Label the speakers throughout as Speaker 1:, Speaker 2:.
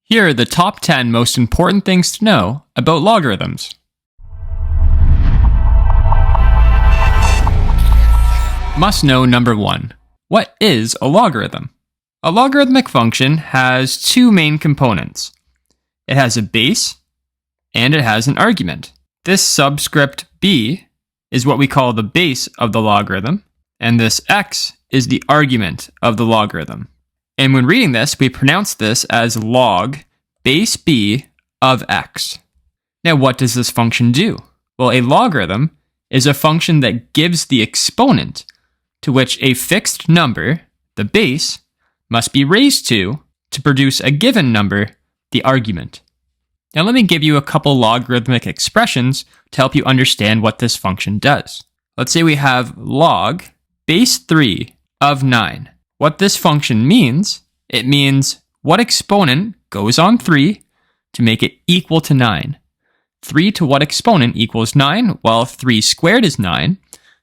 Speaker 1: Here are the top 10 most important things to know about logarithms. Must know number 1. What is a logarithm? A logarithmic function has two main components. It has a base and it has an argument. This subscript b is what we call the base of the logarithm, and this x is the argument of the logarithm. And when reading this, we pronounce this as log base b of x. Now, what does this function do? Well, a logarithm is a function that gives the exponent to which a fixed number, the base, must be raised to produce a given number, the argument. Now let me give you a couple logarithmic expressions to help you understand what this function does. Let's say we have log base 3 of 9. What this function means, it means what exponent goes on 3 to make it equal to 9. 3 to what exponent equals 9? Well, 3 squared is 9,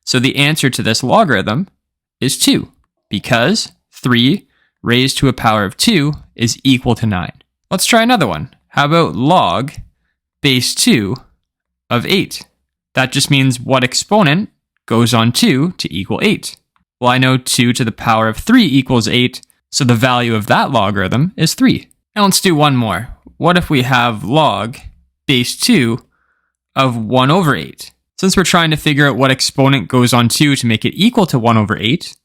Speaker 1: so the answer to this logarithm is 2, because 3 raised to a power of 2 is equal to 9. Let's try another one. How about log base 2 of 8? That just means what exponent goes on 2 to equal 8. Well, I know 2 to the power of 3 equals 8, so the value of that logarithm is 3. Now let's do one more. What if we have log base 2 of 1 over 8? Since we're trying to figure out what exponent goes on 2 to make it equal to 1 over 8,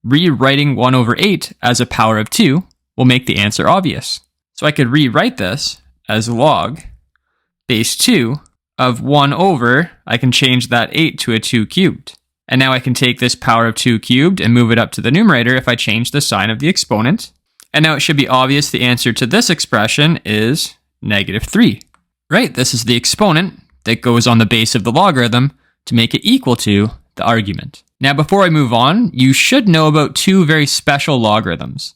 Speaker 1: rewriting 1 over 8 as a power of 2 will make the answer obvious. So I could rewrite this as log base 2 of 1 over, I can change that 8 to a 2 cubed. And now I can take this power of 2 cubed and move it up to the numerator if I change the sign of the exponent. And now it should be obvious the answer to this expression is negative 3. Right, this is the exponent that goes on the base of the logarithm to make it equal to the argument. Now before I move on, you should know about two very special logarithms: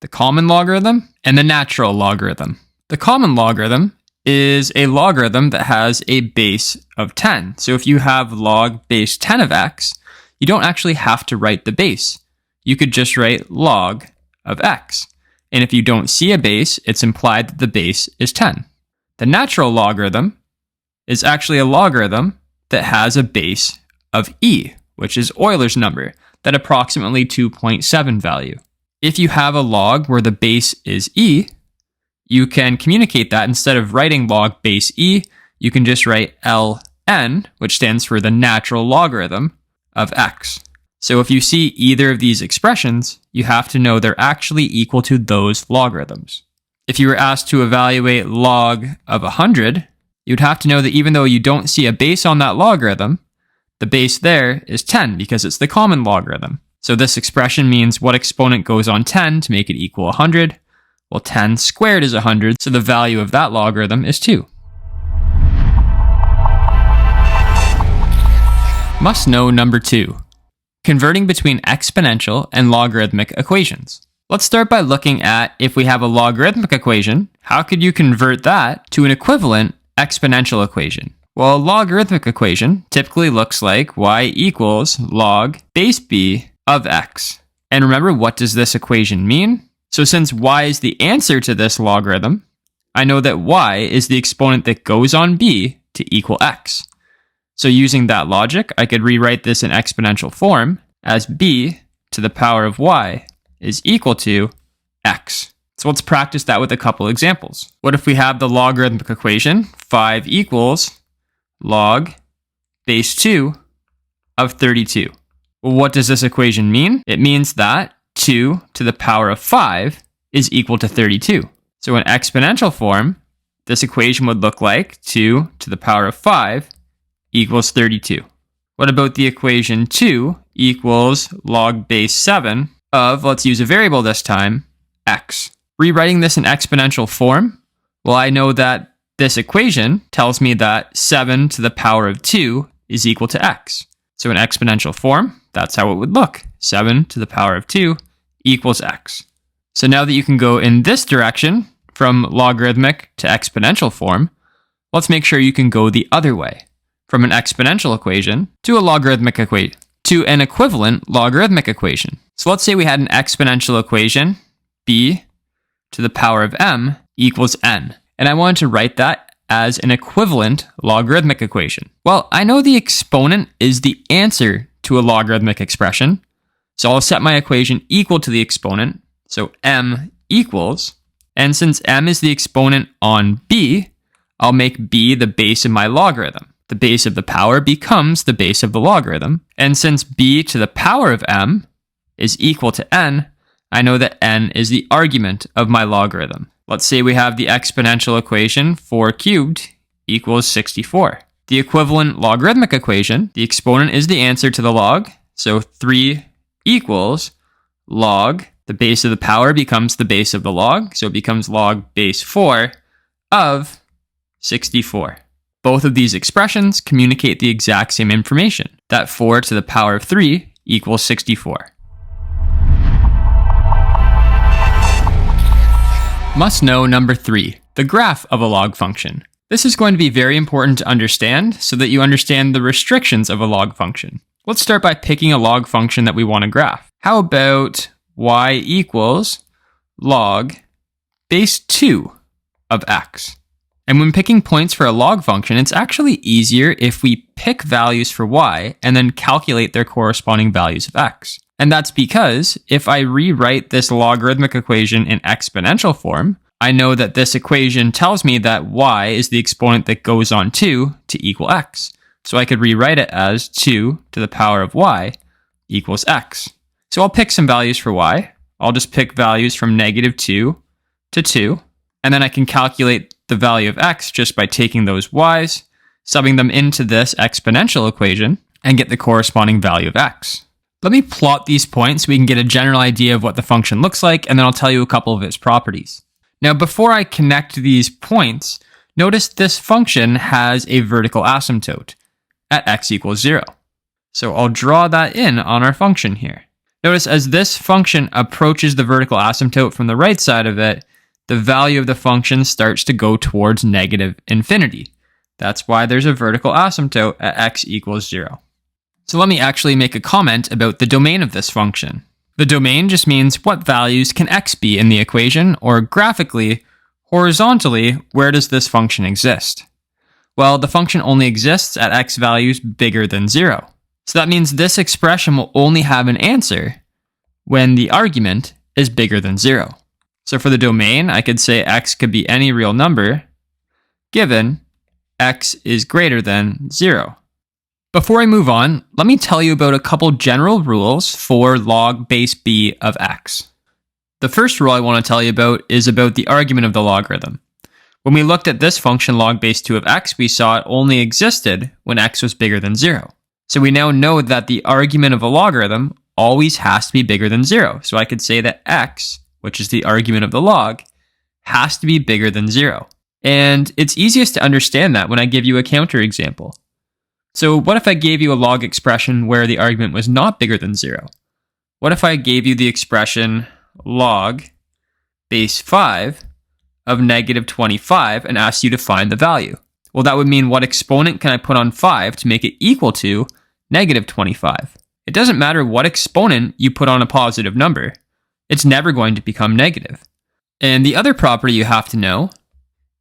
Speaker 1: the common logarithm and the natural logarithm. The common logarithm is a logarithm that has a base of 10. So if you have log base 10 of x, you don't actually have to write the base. You could just write log of x. And if you don't see a base, it's implied that the base is 10. The natural logarithm is actually a logarithm that has a base of e, which is Euler's number, that approximately 2.7 value. If you have a log where the base is e, you can communicate that instead of writing log base e, you can just write ln, which stands for the natural logarithm of x. So if you see either of these expressions, you have to know they're actually equal to those logarithms. If you were asked to evaluate log of 100, you'd have to know that even though you don't see a base on that logarithm, the base there is 10 because it's the common logarithm. So this expression means what exponent goes on 10 to make it equal 100. Well, 10 squared is 100, so the value of that logarithm is 2. Must know number 2. Converting between exponential and logarithmic equations. Let's start by looking at if we have a logarithmic equation, how could you convert that to an equivalent exponential equation? Well, a logarithmic equation typically looks like y equals log base b of x. And remember, what does this equation mean? So since y is the answer to this logarithm, I know that y is the exponent that goes on b to equal x. So using that logic, I could rewrite this in exponential form as b to the power of y is equal to x. So let's practice that with a couple examples. What if we have the logarithmic equation 5 equals log base 2 of 32? Well, what does this equation mean? It means that 2 to the power of 5 is equal to 32. So in exponential form, this equation would look like 2 to the power of 5 equals 32. What about the equation 2 equals log base 7 of, let's use a variable this time, x? Rewriting this in exponential form, well, I know that this equation tells me that 7 to the power of 2 is equal to x. So in exponential form, that's how it would look. 7 to the power of 2 equals x. So now that you can go in this direction, from logarithmic to exponential form, let's make sure you can go the other way, from an exponential equation to a logarithmic equation, to an equivalent logarithmic equation. So let's say we had an exponential equation, b to the power of m equals n. And I wanted to write that as an equivalent logarithmic equation. Well, I know the exponent is the answer to a logarithmic expression, so I'll set my equation equal to the exponent, so m equals, and since m is the exponent on b, I'll make b the base of my logarithm. The base of the power becomes the base of the logarithm, and since b to the power of m is equal to n, I know that n is the argument of my logarithm. Let's say we have the exponential equation 4 cubed equals 64. The equivalent logarithmic equation, the exponent is the answer to the log, so 3 equals log, the base of the power becomes the base of the log, so it becomes log base 4 of 64. Both of these expressions communicate the exact same information, that 4 to the power of 3 equals 64. Must know number 3, the graph of a log function. This is going to be very important to understand so that you understand the restrictions of a log function. Let's start by picking a log function that we want to graph. How about y equals log base 2 of x? And when picking points for a log function, it's actually easier if we pick values for y and then calculate their corresponding values of x. And that's because if I rewrite this logarithmic equation in exponential form, I know that this equation tells me that y is the exponent that goes on 2 to equal x. So I could rewrite it as 2 to the power of y equals x. So I'll pick some values for y. I'll just pick values from -2 to 2. And then I can calculate the value of x just by taking those y's, subbing them into this exponential equation, and get the corresponding value of x. Let me plot these points so we can get a general idea of what the function looks like, and then I'll tell you a couple of its properties. Now, before I connect these points, notice this function has a vertical asymptote at x equals 0. So I'll draw that in on our function here. Notice as this function approaches the vertical asymptote from the right side of it, the value of the function starts to go towards negative infinity. That's why there's a vertical asymptote at x equals 0. So let me actually make a comment about the domain of this function. The domain just means what values can x be in the equation, or graphically, horizontally, where does this function exist? Well, the function only exists at x values bigger than 0. So that means this expression will only have an answer when the argument is bigger than 0. So for the domain, I could say x could be any real number, given x is greater than 0. Before I move on, let me tell you about a couple general rules for log base b of x. The first rule I want to tell you about is about the argument of the logarithm. When we looked at this function log base 2 of x, we saw it only existed when x was bigger than 0. So we now know that the argument of a logarithm always has to be bigger than 0. So I could say that x, which is the argument of the log, has to be bigger than 0. And it's easiest to understand that when I give you a counterexample. So what if I gave you a log expression where the argument was not bigger than 0? What if I gave you the expression log base 5 of -25 and asked you to find the value? Well, that would mean what exponent can I put on 5 to make it equal to -25? It doesn't matter what exponent you put on a positive number. It's never going to become negative. And the other property you have to know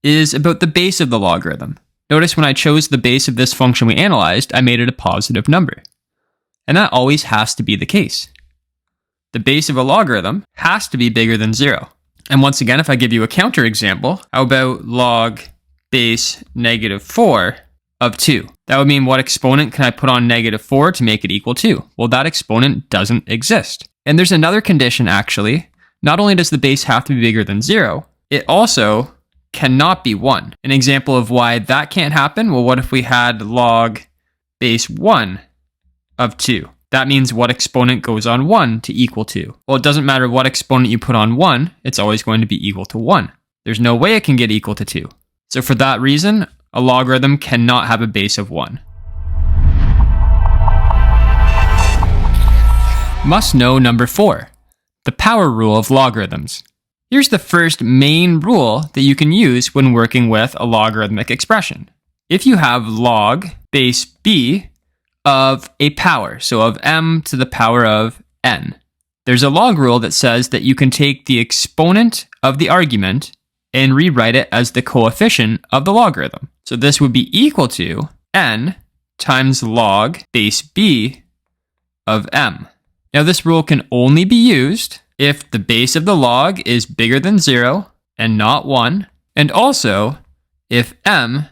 Speaker 1: is about the base of the logarithm. Notice when I chose the base of this function we analyzed, I made it a positive number. And that always has to be the case. The base of a logarithm has to be bigger than 0. And once again, if I give you a counterexample, how about log base -4 of 2? That would mean what exponent can I put on -4 to make it equal 2? Well, that exponent doesn't exist. And there's another condition actually. Not only does the base have to be bigger than 0, it also cannot be 1. An example of why that can't happen, well, what if we had log base 1 of 2? That means what exponent goes on 1 to equal 2? Well, it doesn't matter what exponent you put on 1, it's always going to be equal to 1. There's no way it can get equal to 2. So for that reason, a logarithm cannot have a base of 1. Must know number 4, the power rule of logarithms. Here's the first main rule that you can use when working with a logarithmic expression. If you have log base b of a power, so of m to the power of n, there's a log rule that says that you can take the exponent of the argument and rewrite it as the coefficient of the logarithm. So this would be equal to n times log base b of m. Now this rule can only be used if the base of the log is bigger than 0 and not 1, and also if m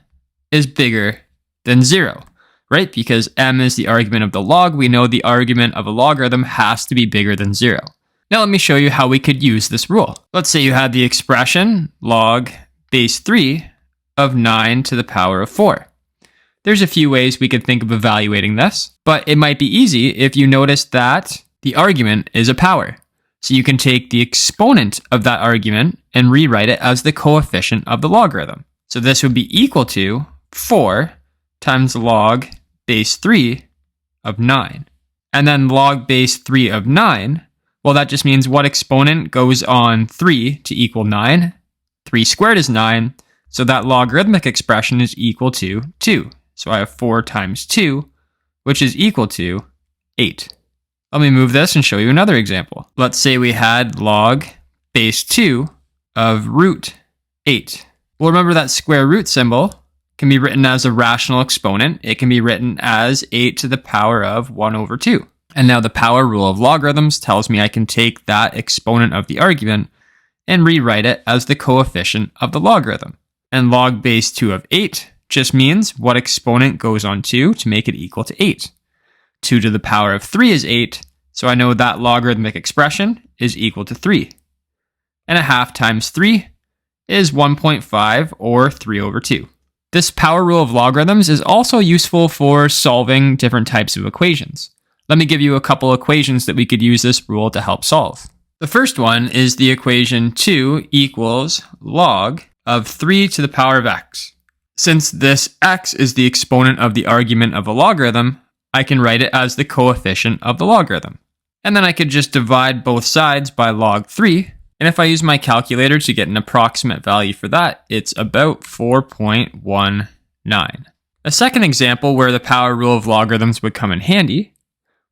Speaker 1: is bigger than 0, right? Because m is the argument of the log, we know the argument of a logarithm has to be bigger than 0. Now let me show you how we could use this rule. Let's say you had the expression log base 3 of 9 to the power of 4. There's a few ways we could think of evaluating this, but it might be easy if you notice that the argument is a power. So you can take the exponent of that argument and rewrite it as the coefficient of the logarithm. So this would be equal to 4 times log base 3 of 9. And then log base 3 of 9, well, that just means what exponent goes on 3 to equal 9? 3 squared is 9, so that logarithmic expression is equal to 2. So I have 4 times 2, which is equal to 8. Let me move this and show you another example. Let's say we had log base 2 of root 8. Well, remember that square root symbol can be written as a rational exponent. It can be written as 8 to the power of 1 over 2. And now the power rule of logarithms tells me I can take that exponent of the argument and rewrite it as the coefficient of the logarithm. And log base 2 of 8 just means what exponent goes on 2 to make it equal to 8. 2 to the power of 3 is 8, so I know that logarithmic expression is equal to 3. And a half times 3 is 1.5, or 3 over 2. This power rule of logarithms is also useful for solving different types of equations. Let me give you a couple equations that we could use this rule to help solve. The first one is the equation 2 equals log of 3 to the power of x. Since this x is the exponent of the argument of a logarithm, I can write it as the coefficient of the logarithm. And then I could just divide both sides by log 3. And if I use my calculator to get an approximate value for that, it's about 4.19. A second example where the power rule of logarithms would come in handy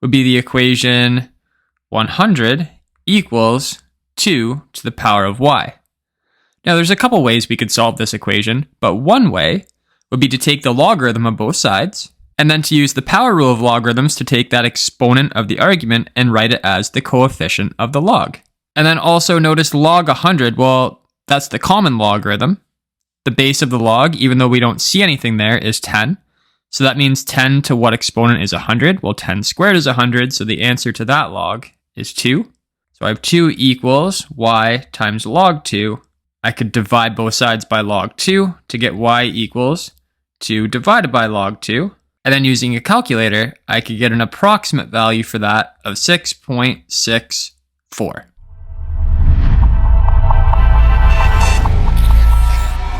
Speaker 1: would be the equation 100 equals 2 to the power of y. Now there's a couple ways we could solve this equation, but one way would be to take the logarithm of both sides, and then to use the power rule of logarithms to take that exponent of the argument and write it as the coefficient of the log. And then also notice log 100, well, that's the common logarithm. The base of the log, even though we don't see anything there, is 10. So that means 10 to what exponent is 100? Well, 10 squared is 100, so the answer to that log is 2. So I have 2 equals y times log 2. I could divide both sides by log 2 to get y equals 2 divided by log 2. And then using a calculator, I could get an approximate value for that of 6.64.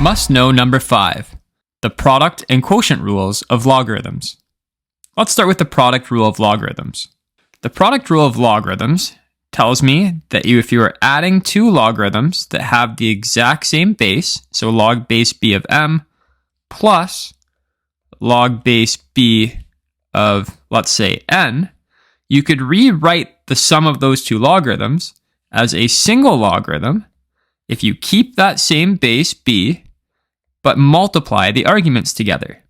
Speaker 1: Must know number 5. The product and quotient rules of logarithms. Let's start with the product rule of logarithms. The product rule of logarithms tells me that if you are adding two logarithms that have the exact same base, so log base b of m plus log base b of, let's say, n, you could rewrite the sum of those two logarithms as a single logarithm if you keep that same base b but multiply the arguments together.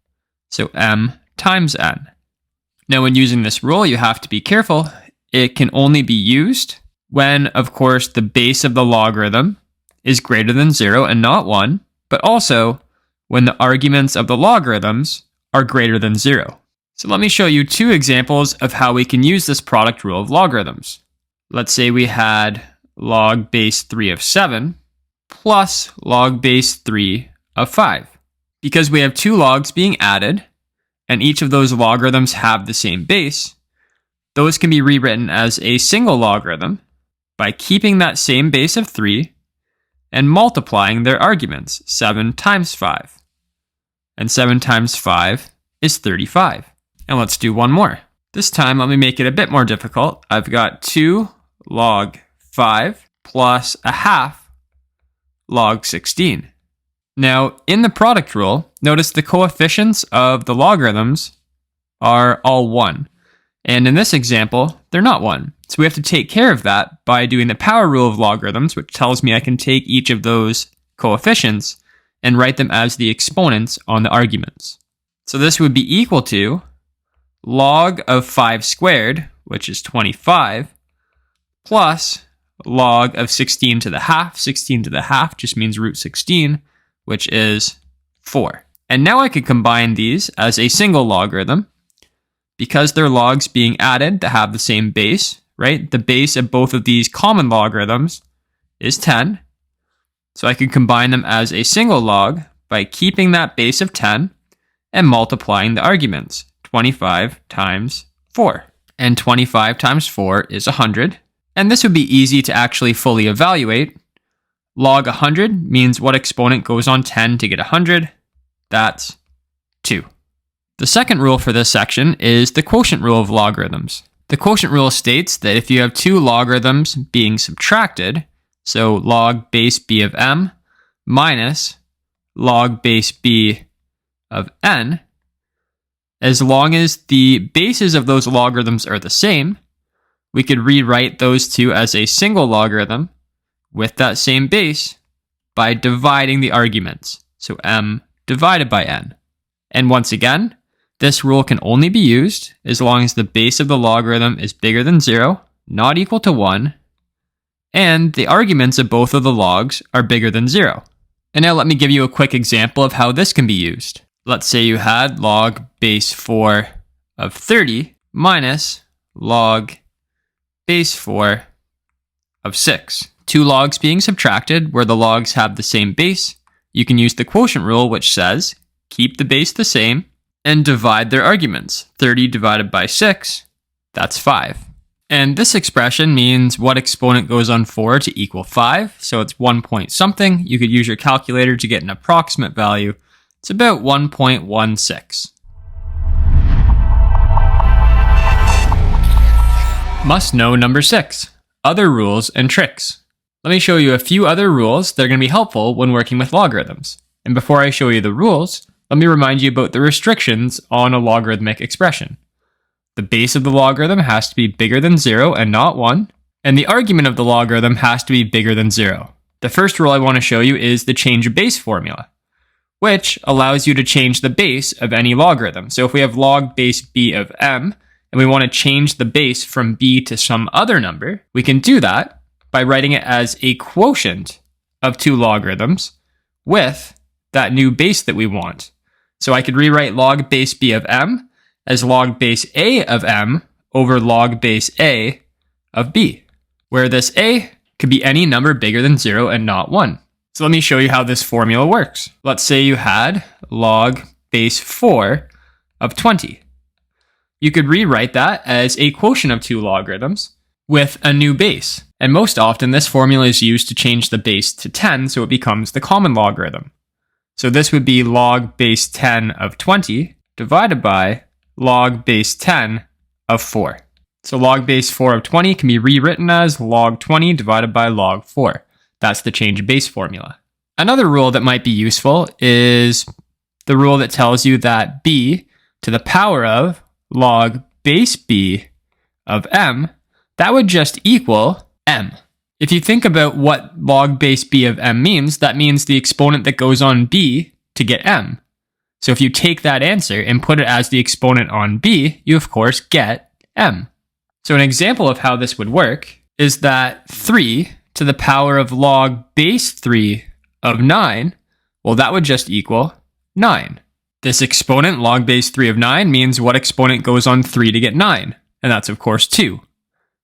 Speaker 1: So m times n. Now when using this rule, you have to be careful. It can only be used when, of course, the base of the logarithm is greater than 0 and not 1, but also when the arguments of the logarithms are greater than 0. So let me show you two examples of how we can use this product rule of logarithms. Let's say we had log base 3 of 7 plus log base 3 of 5. Because we have two logs being added, and each of those logarithms have the same base, those can be rewritten as a single logarithm by keeping that same base of 3 and multiplying their arguments, 7 times 5. And 7 times 5 is 35. And let's do one more. This time, let me make it a bit more difficult. I've got 2 log 5 plus a half log 16. Now, in the product rule, notice the coefficients of the logarithms are all 1. And in this example, they're not 1. So we have to take care of that by doing the power rule of logarithms, which tells me I can take each of those coefficients and write them as the exponents on the arguments. So this would be equal to log of 5 squared, which is 25, plus log of 16 to the half. 16 to the half just means root 16, which is 4. And now I could combine these as a single logarithm. Because they're logs being added that have the same base, right? The base of both of these common logarithms is 10. So I could combine them as a single log by keeping that base of 10 and multiplying the arguments. 25 times 4. And 25 times 4 is 100. And this would be easy to actually fully evaluate. Log 100 means what exponent goes on 10 to get 100? That's 2. The second rule for this section is the quotient rule of logarithms. The quotient rule states that if you have two logarithms being subtracted, so log base b of m minus log base b of n, as long as the bases of those logarithms are the same, we could rewrite those two as a single logarithm with that same base by dividing the arguments. So m divided by n. And once again, this rule can only be used as long as the base of the logarithm is bigger than 0, not equal to 1, and the arguments of both of the logs are bigger than 0. And now let me give you a quick example of how this can be used. Let's say you had log base 4 of 30 minus log base 4 of 6. Two logs being subtracted where the logs have the same base. You can use the quotient rule, which says keep the base the same and divide their arguments. 30 divided by 6, that's 5. And this expression means what exponent goes on 4 to equal 5. So it's 1 point something. You could use your calculator to get an approximate value. It's about 1.16. Must know number 6, other rules and tricks. Let me show you a few other rules that are going to be helpful when working with logarithms. And before I show you the rules, let me remind you about the restrictions on a logarithmic expression. The base of the logarithm has to be bigger than 0 and not 1, and the argument of the logarithm has to be bigger than 0. The first rule I want to show you is the change of base formula, which allows you to change the base of any logarithm. So if we have log base b of m, and we want to change the base from b to some other number, we can do that by writing it as a quotient of two logarithms with that new base that we want. So I could rewrite log base b of m as log base a of m over log base a of b, where this a could be any number bigger than 0 and not 1. So let me show you how this formula works. Let's say you had log base 4 of 20. You could rewrite that as a quotient of two logarithms with a new base. And most often this formula is used to change the base to 10 so it becomes the common logarithm. So this would be log base 10 of 20 divided by log base 10 of 4. So log base 4 of 20 can be rewritten as log 20 divided by log 4. That's the change of base formula. Another rule that might be useful is the rule that tells you that b to the power of log base b of m, that would just equal m. If you think about what log base b of m means, that means the exponent that goes on b to get m. So if you take that answer and put it as the exponent on b, you of course get m. So an example of how this would work is that 3 to the power of log base 3 of 9, well, that would just equal 9. This exponent, log base 3 of 9, means what exponent goes on 3 to get 9, and that's of course 2.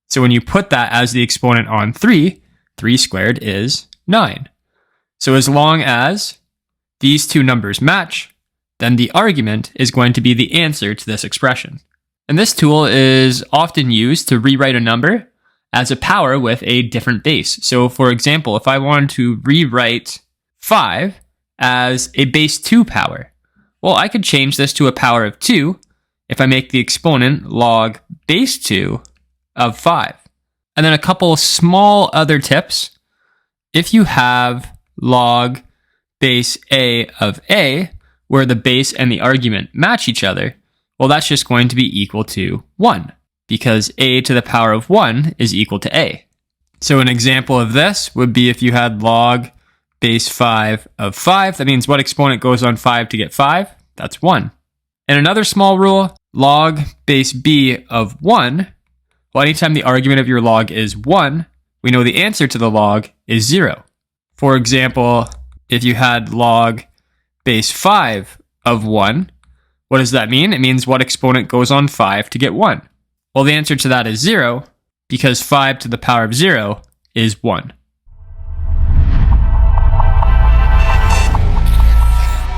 Speaker 1: So when you put that as the exponent on 3, 3 squared is 9. So as long as these two numbers match, then the argument is going to be the answer to this expression. And this tool is often used to rewrite a number as a power with a different base. So for example, if I wanted to rewrite 5 as a base 2 power, well, I could change this to a power of 2 if I make the exponent log base 2 of 5. And then a couple small other tips. If you have log base a of a, where the base and the argument match each other, well, that's just going to be equal to 1, because a to the power of 1 is equal to a. So an example of this would be if you had log base 5 of 5. That means what exponent goes on 5 to get 5? That's 1. And another small rule, log base b of 1. Well, anytime the argument of your log is 1, we know the answer to the log is 0. For example, if you had log base 5 of 1, what does that mean? It means what exponent goes on 5 to get 1? Well, the answer to that is 0, because 5 to the power of 0 is 1.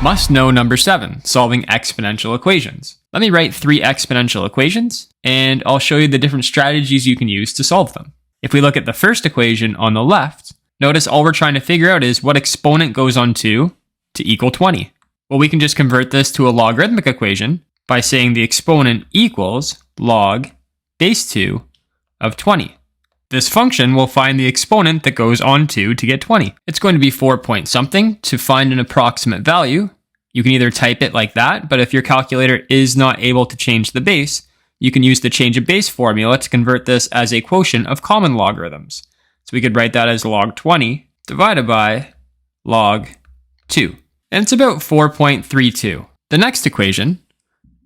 Speaker 1: Must know number 7, solving exponential equations. Let me write 3 exponential equations, and I'll show you the different strategies you can use to solve them. If we look at the first equation on the left, notice all we're trying to figure out is what exponent goes on 2 to equal 20. Well, we can just convert this to a logarithmic equation by saying the exponent equals log base 2 of 20. This function will find the exponent that goes on 2 to get 20. It's going to be 4 point something. To find an approximate value, you can either type it like that, but if your calculator is not able to change the base, you can use the change of base formula to convert this as a quotient of common logarithms. So we could write that as log 20 divided by log 2. And it's about 4.32. The next equation,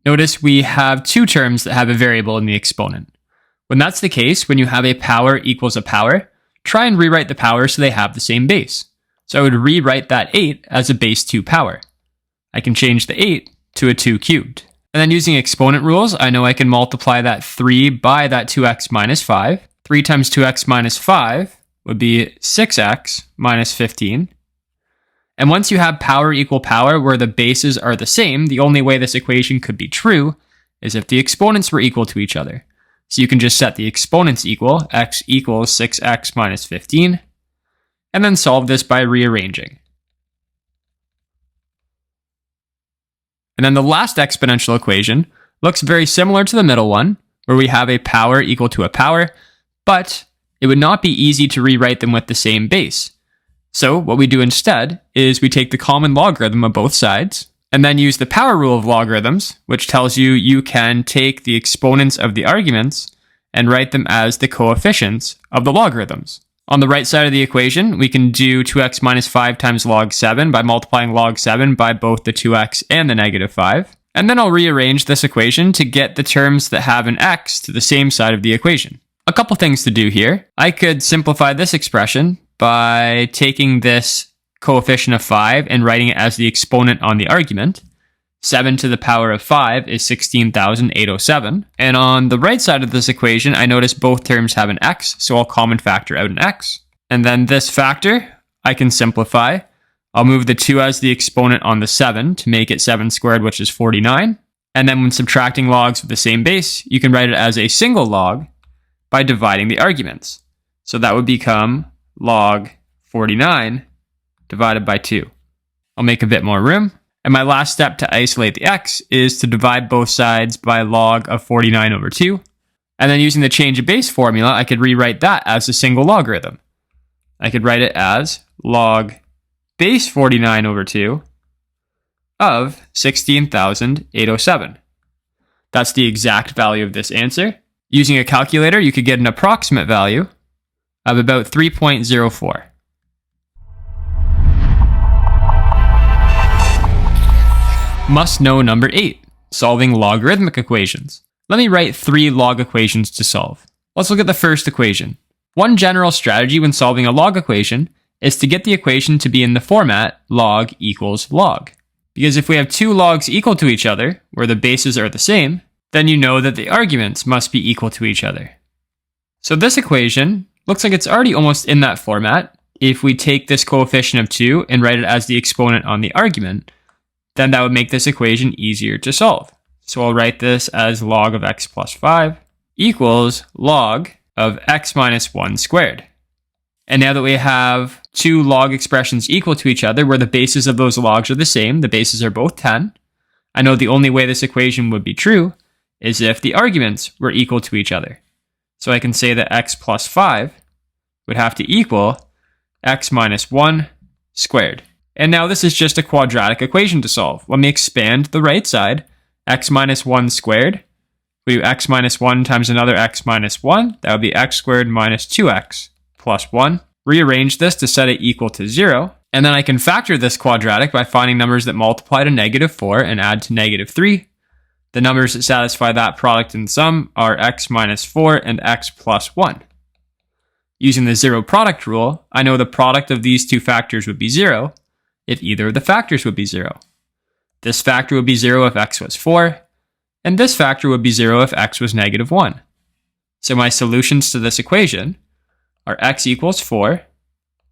Speaker 1: notice we have two terms that have a variable in the exponent. When that's the case, when you have a power equals a power, try and rewrite the power so they have the same base. So I would rewrite that 8 as a base 2 power. I can change the 8 to a 2 cubed. And then using exponent rules, I know I can multiply that 3 by that 2x minus 5. 3 times 2x minus 5 would be 6x minus 15. And once you have power equal power where the bases are the same, the only way this equation could be true is if the exponents were equal to each other. So you can just set the exponents equal, x equals 6x minus 15, and then solve this by rearranging. And then the last exponential equation looks very similar to the middle one, where we have a power equal to a power, but it would not be easy to rewrite them with the same base. So what we do instead is we take the common logarithm of both sides, and then use the power rule of logarithms, which tells you you can take the exponents of the arguments and write them as the coefficients of the logarithms. On the right side of the equation, we can do 2x minus 5 times log 7 by multiplying log 7 by both the 2x and the negative 5. And then I'll rearrange this equation to get the terms that have an x to the same side of the equation. A couple things to do here. I could simplify this expression by taking this coefficient of 5 and writing it as the exponent on the argument. 7 to the power of 5 is 16,807. And on the right side of this equation, I notice both terms have an x, so I'll common factor out an x. And then this factor, I can simplify. I'll move the 2 as the exponent on the 7 to make it 7 squared, which is 49. And then when subtracting logs with the same base, you can write it as a single log by dividing the arguments. So that would become log 49 divided by 2. I'll make a bit more room. And my last step to isolate the x is to divide both sides by log of 49 over 2. And then using the change of base formula, I could rewrite that as a single logarithm. I could write it as log base 49 over 2 of 16,807. That's the exact value of this answer. Using a calculator, you could get an approximate value of about 3.04. Must know number 8, solving logarithmic equations. Let me write 3 log equations to solve. Let's look at the first equation. One general strategy when solving a log equation is to get the equation to be in the format log equals log. Because if we have 2 logs equal to each other, where the bases are the same, then you know that the arguments must be equal to each other. So this equation looks like it's already almost in that format. If we take this coefficient of 2 and write it as the exponent on the argument, then that would make this equation easier to solve. So I'll write this as log of x plus 5 equals log of x minus 1 squared. And now that we have 2 log expressions equal to each other, where the bases of those logs are the same, the bases are both 10, I know the only way this equation would be true is if the arguments were equal to each other. So I can say that x plus 5 would have to equal x minus 1 squared. And now this is just a quadratic equation to solve. Let me expand the right side. X minus 1 squared. We do x minus 1 times another x minus 1. That would be x squared minus 2x plus 1. Rearrange this to set it equal to 0. And then I can factor this quadratic by finding numbers that multiply to -4 and add to -3. The numbers that satisfy that product and sum are x minus 4 and x plus 1. Using the zero product rule, I know the product of these two factors would be 0 if either of the factors would be 0. This factor would be 0 if x was 4, and this factor would be 0 if x was -1. So my solutions to this equation are x equals 4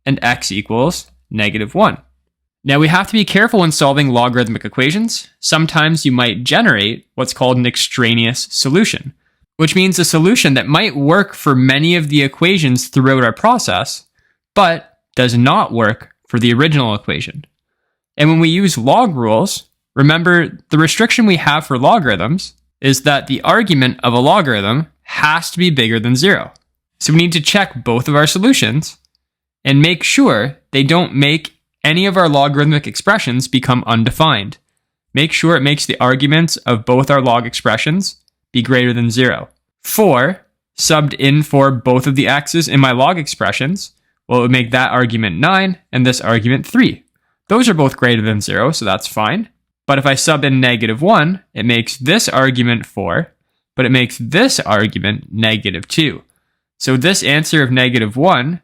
Speaker 1: and x equals -1. Now we have to be careful when solving logarithmic equations. Sometimes you might generate what's called an extraneous solution, which means a solution that might work for many of the equations throughout our process, but does not work for the original equation. And when we use log rules, remember the restriction we have for logarithms is that the argument of a logarithm has to be bigger than 0. So we need to check both of our solutions and make sure they don't make any of our logarithmic expressions become undefined. Make sure it makes the arguments of both our log expressions be greater than 0. 4 subbed in for both of the x's in my log expressions, well, it would make that argument 9 and this argument 3. Those are both greater than 0, so that's fine. But if I sub in -1, it makes this argument 4, but it makes this argument -2. So this answer of -1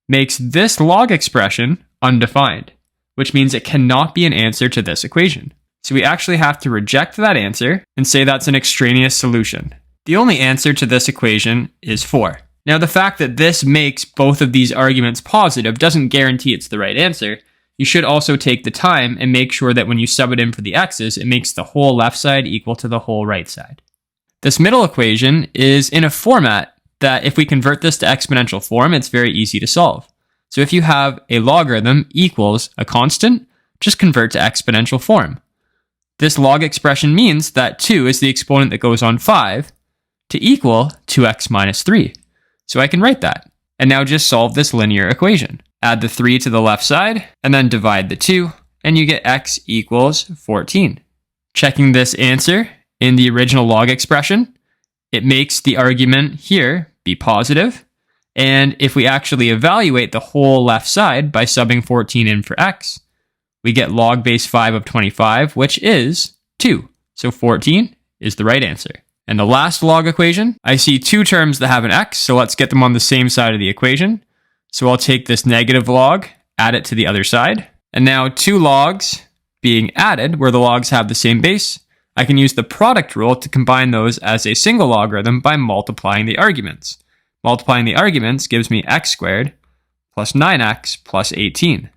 Speaker 1: makes this log expression undefined, which means it cannot be an answer to this equation. So we actually have to reject that answer and say that's an extraneous solution. The only answer to this equation is 4. Now the fact that this makes both of these arguments positive doesn't guarantee it's the right answer. You should also take the time and make sure that when you sub it in for the x's, it makes the whole left side equal to the whole right side. This middle equation is in a format that if we convert this to exponential form, it's very easy to solve. So if you have a logarithm equals a constant, just convert to exponential form. This log expression means that 2 is the exponent that goes on 5 to equal 2x minus 3. So I can write that. And now just solve this linear equation. Add the 3 to the left side, and then divide the 2, and you get x equals 14. Checking this answer in the original log expression, it makes the argument here be positive. And if we actually evaluate the whole left side by subbing 14 in for x, we get log base 5 of 25, which is 2. So 14 is the right answer. And the last log equation, I see two terms that have an x, so let's get them on the same side of the equation. So I'll take this negative log, add it to the other side. And now two logs being added, where the logs have the same base, I can use the product rule to combine those as a single logarithm by multiplying the arguments. Multiplying the arguments gives me x squared plus 9x plus 18.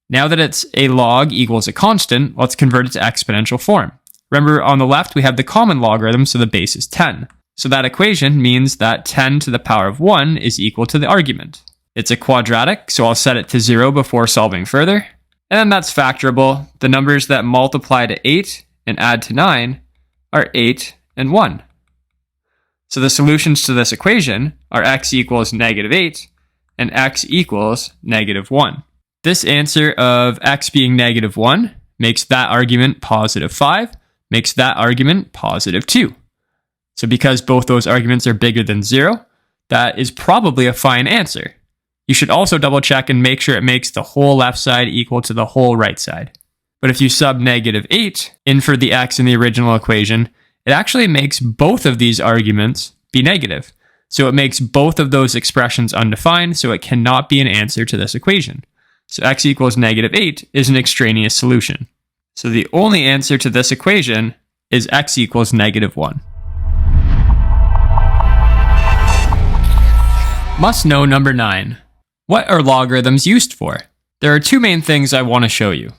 Speaker 1: Now that it's a log equals a constant, let's convert it to exponential form. Remember, on the left, we have the common logarithm, so the base is 10. So that equation means that 10 to the power of 1 is equal to the argument. It's a quadratic, so I'll set it to 0 before solving further. And then that's factorable. The numbers that multiply to 8 and add to 9 are 8 and 1. So the solutions to this equation are x equals -8 and x equals -1. This answer of x being -1 makes that argument positive 5, makes that argument positive 2. So because both those arguments are bigger than 0, that is probably a fine answer. You should also double check and make sure it makes the whole left side equal to the whole right side. But if you sub -8 in for the x in the original equation, it actually makes both of these arguments be negative. So it makes both of those expressions undefined, so it cannot be an answer to this equation. So x equals -8 is an extraneous solution. So the only answer to this equation is x equals -1. Must know number 9. What are logarithms used for? There are two main things I want to show you.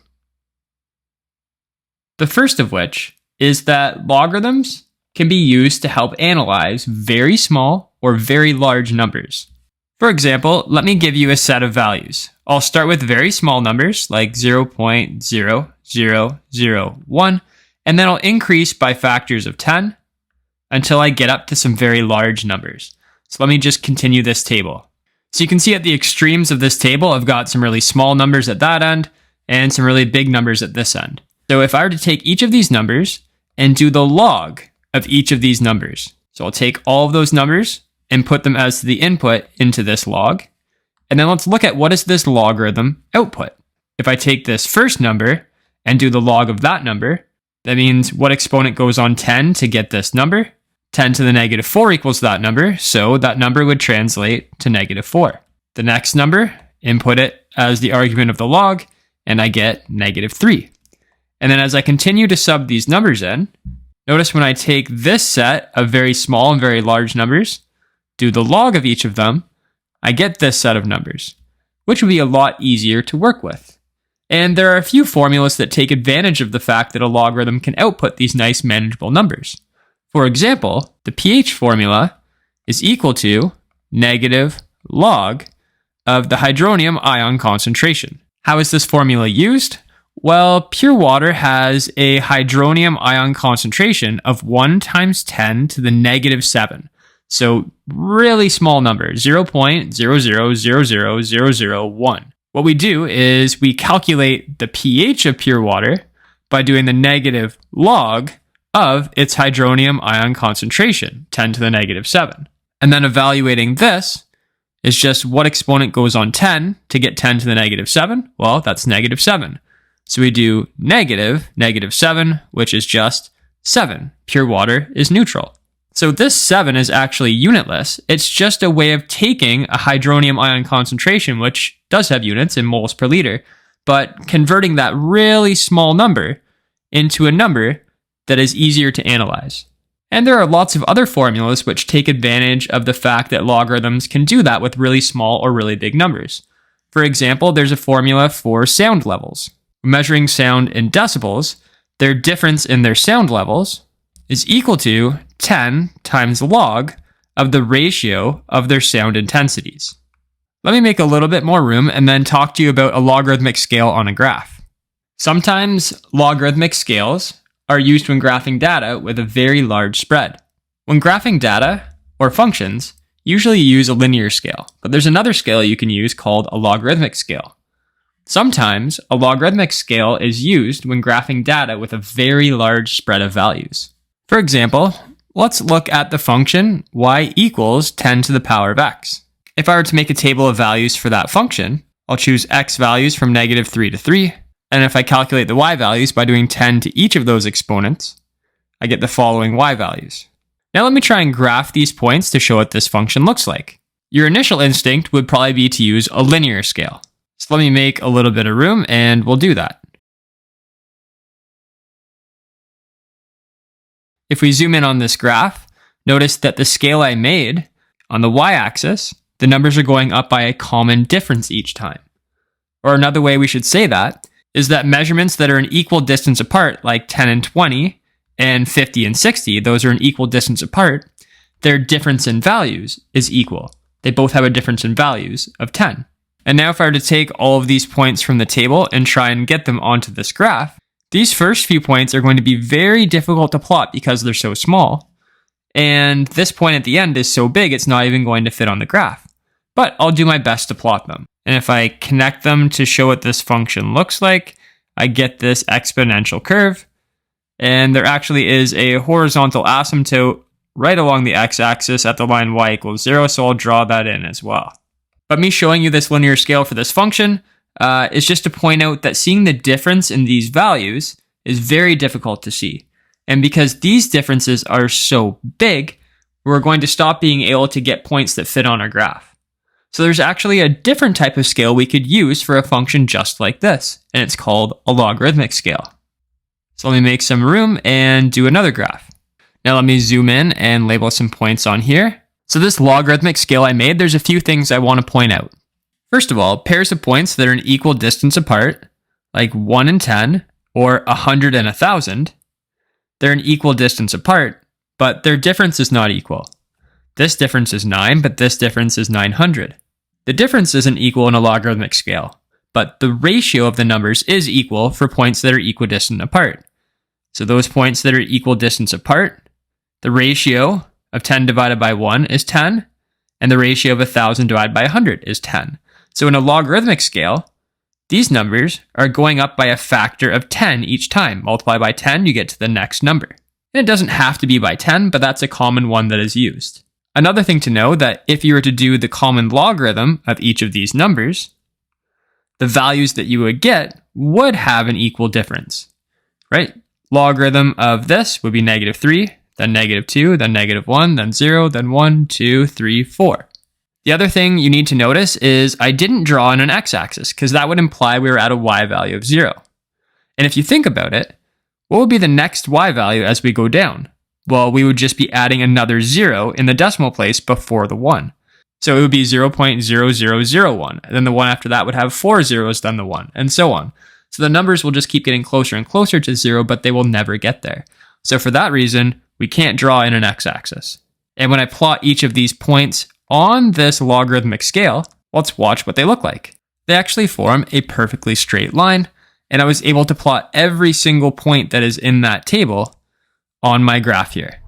Speaker 1: The first of which is that logarithms can be used to help analyze very small or very large numbers. For example, let me give you a set of values. I'll start with very small numbers like 0.0001, and then I'll increase by factors of 10 until I get up to some very large numbers. So let me just continue this table. So you can see at the extremes of this table, I've got some really small numbers at that end and some really big numbers at this end. So if I were to take each of these numbers and do the log of each of these numbers, so I'll take all of those numbers and put them as the input into this log. And then let's look at what is this logarithm output. If I take this first number and do the log of that number, that means what exponent goes on 10 to get this number? 10 to the negative 4 equals that number, so that number would translate to negative 4. The next number, input it as the argument of the log, and I get negative 3. And then as I continue to sub these numbers in, notice when I take this set of very small and very large numbers, do the log of each of them, I get this set of numbers, which would be a lot easier to work with. And there are a few formulas that take advantage of the fact that a logarithm can output these nice manageable numbers. For example, the pH formula is equal to negative log of the hydronium ion concentration. How is this formula used? Well, pure water has a hydronium ion concentration of 1 times 10 to the negative 7. So really small number, 0.0000001. What we do is we calculate the pH of pure water by doing the negative log of its hydronium ion concentration, 10 to the negative 7. And then evaluating this is just what exponent goes on 10 to get 10 to the negative 7? Well, that's negative 7. So we do negative 7, which is just 7. Pure water is neutral. So this 7 is actually unitless. It's just a way of taking a hydronium ion concentration, which does have units in moles per liter, but converting that really small number into a number that is easier to analyze. And there are lots of other formulas which take advantage of the fact that logarithms can do that with really small or really big numbers. For example, there's a formula for sound levels. Measuring sound in decibels, their difference in their sound levels is equal to 10 times log of the ratio of their sound intensities. Let me make a little bit more room and then talk to you about a logarithmic scale on a graph. Sometimes logarithmic scales are used when graphing data with a very large spread. When graphing data, or functions, usually you use a linear scale, but there's another scale you can use called a logarithmic scale. Sometimes a logarithmic scale is used when graphing data with a very large spread of values. For example, let's look at the function y equals 10 to the power of x. If I were to make a table of values for that function, I'll choose x values from negative 3 to 3, and if I calculate the y values by doing 10 to each of those exponents, I get the following y values. Now let me try and graph these points to show what this function looks like. Your initial instinct would probably be to use a linear scale. So let me make a little bit of room and we'll do that. If we zoom in on this graph, notice that the scale I made, on the y-axis, the numbers are going up by a common difference each time. Or another way we should say that is that measurements that are an equal distance apart, like 10 and 20, and 50 and 60, those are an equal distance apart, their difference in values is equal. They both have a difference in values of 10. And now if I were to take all of these points from the table and try and get them onto this graph, these first few points are going to be very difficult to plot because they're so small. And this point at the end is so big, it's not even going to fit on the graph. But I'll do my best to plot them. And if I connect them to show what this function looks like, I get this exponential curve. And there actually is a horizontal asymptote right along the x-axis at the line y equals 0, so I'll draw that in as well. But me showing you this linear scale for this function is just to point out that seeing the difference in these values is very difficult to see. And because these differences are so big, we're going to stop being able to get points that fit on our graph. So there's actually a different type of scale we could use for a function just like this, and it's called a logarithmic scale. So let me make some room and do another graph. Now let me zoom in and label some points on here. So this logarithmic scale I made, there's a few things I want to point out. First of all, pairs of points that are an equal distance apart, like 1 and 10, or 100 and 1,000, they're an equal distance apart, but their difference is not equal. This difference is 9, but this difference is 900. The difference isn't equal in a logarithmic scale, but the ratio of the numbers is equal for points that are equidistant apart. So those points that are equal distance apart, the ratio of 10 divided by 1 is 10, and the ratio of 1,000 divided by 100 is 10. So in a logarithmic scale, these numbers are going up by a factor of 10 each time. Multiply by 10, you get to the next number. And it doesn't have to be by 10, but that's a common one that is used. Another thing to know that if you were to do the common logarithm of each of these numbers, the values that you would get would have an equal difference, right? Logarithm of this would be -3, then -2, then -1, then 0, then 1, 2, 3, 4. The other thing you need to notice is I didn't draw in an x-axis because that would imply we were at a y value of 0. And if you think about it, what would be the next y value as we go down? Well, we would just be adding another 0 in the decimal place before the 1. So it would be 0.0001, and then the one after that would have 4 zeros, then the 1, and so on. So the numbers will just keep getting closer and closer to 0, but they will never get there. So for that reason, we can't draw in an x-axis. And when I plot each of these points on this logarithmic scale, let's watch what they look like. They actually form a perfectly straight line, and I was able to plot every single point that is in that table on my graph here.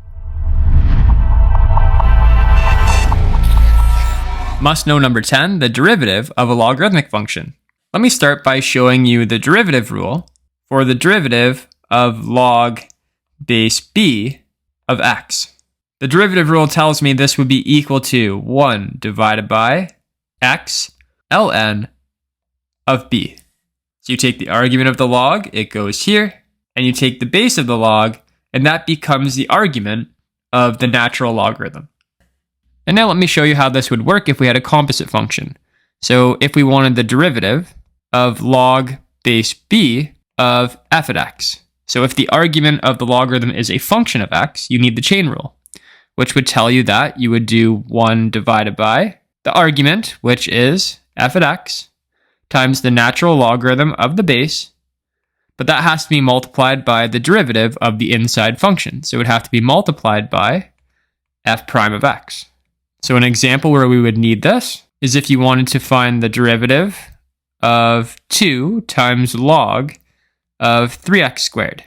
Speaker 1: Must know number 10, the derivative of a logarithmic function. Let me start by showing you the derivative rule for the derivative of log base b of x. The derivative rule tells me this would be equal to 1 divided by x ln of b. So you take the argument of the log, it goes here, and you take the base of the log, and that becomes the argument of the natural logarithm. And now let me show you how this would work if we had a composite function. So if we wanted the derivative of log base b of f at x. So if the argument of the logarithm is a function of x, you need the chain rule, which would tell you that you would do 1 divided by the argument, which is f at x, times the natural logarithm of the base, but that has to be multiplied by the derivative of the inside function. So it would have to be multiplied by f prime of x. So an example where we would need this is if you wanted to find the derivative of 2 times log of 3x squared.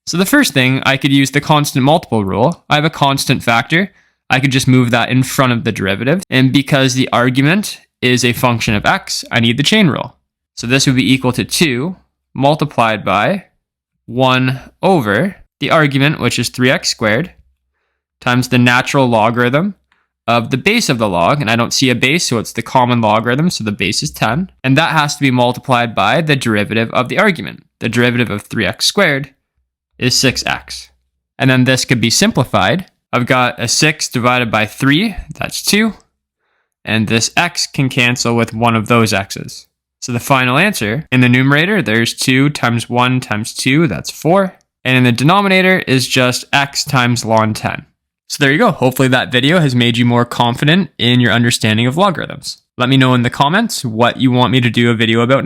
Speaker 1: So the first thing, I could use the constant multiple rule. I have a constant factor. I could just move that in front of the derivative. And because the argument is a function of x, I need the chain rule. So this would be equal to 2 multiplied by 1 over the argument, which is 3x squared, times the natural logarithm of the base of the log, and I don't see a base, so it's the common logarithm, so the base is 10, and that has to be multiplied by the derivative of the argument. The derivative of 3x squared is 6x. And then this could be simplified. I've got a 6 divided by 3, that's 2, and this x can cancel with one of those x's. So the final answer, in the numerator, there's 2 times 1 times 2, that's 4, and in the denominator is just x times ln 10. So there you go. Hopefully that video has made you more confident in your understanding of logarithms. Let me know in the comments what you want me to do a video about next.